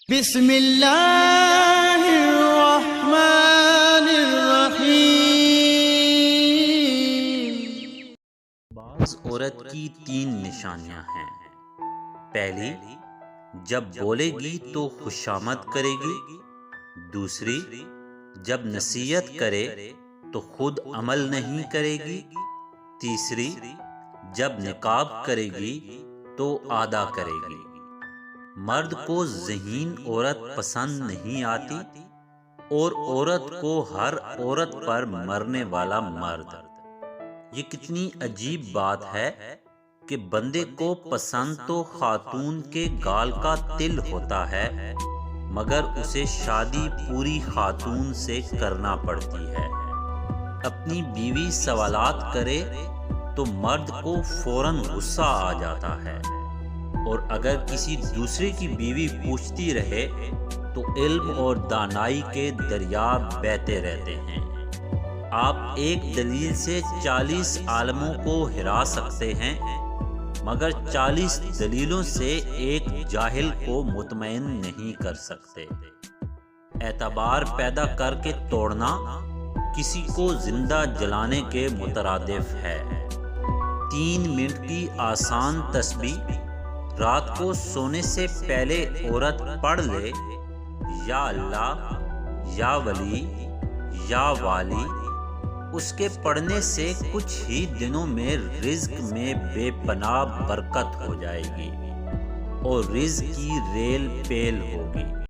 بسم اللہ الرحمن الرحیم۔ بعض عورت کی 3 نشانیاں ہیں۔ پہلی، جب بولے گی تو خوشامد کرے گی۔ دوسری، جب نصیحت کرے تو خود عمل نہیں کرے گی۔ تیسری، جب نقاب کرے گی تو آدھا کرے گی۔ مرد کو ذہین عورت پسند نہیں آتی، اور عورت کو ہر عورت پر مرنے والا مرد۔ یہ کتنی عجیب بات ہے کہ بندے کو پسند تو خاتون کے گال کا تل ہوتا ہے، مگر اسے شادی پوری خاتون سے کرنا پڑتی ہے۔ اپنی بیوی سوالات کرے تو مرد کو فوراً غصہ آ جاتا ہے، اور اگر کسی دوسرے کی بیوی پوچھتی رہے تو علم اور دانائی کے دریا بہتے رہتے ہیں۔ آپ ایک دلیل سے 40 عالموں کو ہرا سکتے ہیں، مگر 40 دلیلوں سے ایک جاہل کو مطمئن نہیں کر سکتے۔ اعتبار پیدا کر کے توڑنا کسی کو زندہ جلانے کے مترادف ہے۔ 3 منٹ کی آسان تسبیح رات کو سونے سے پہلے عورت پڑھ لے: یا اللہ، یا ولی، یا والی۔ اس کے پڑھنے سے کچھ ہی دنوں میں رزق میں بے پناہ برکت ہو جائے گی، اور رزق کی ریل پیل ہوگی۔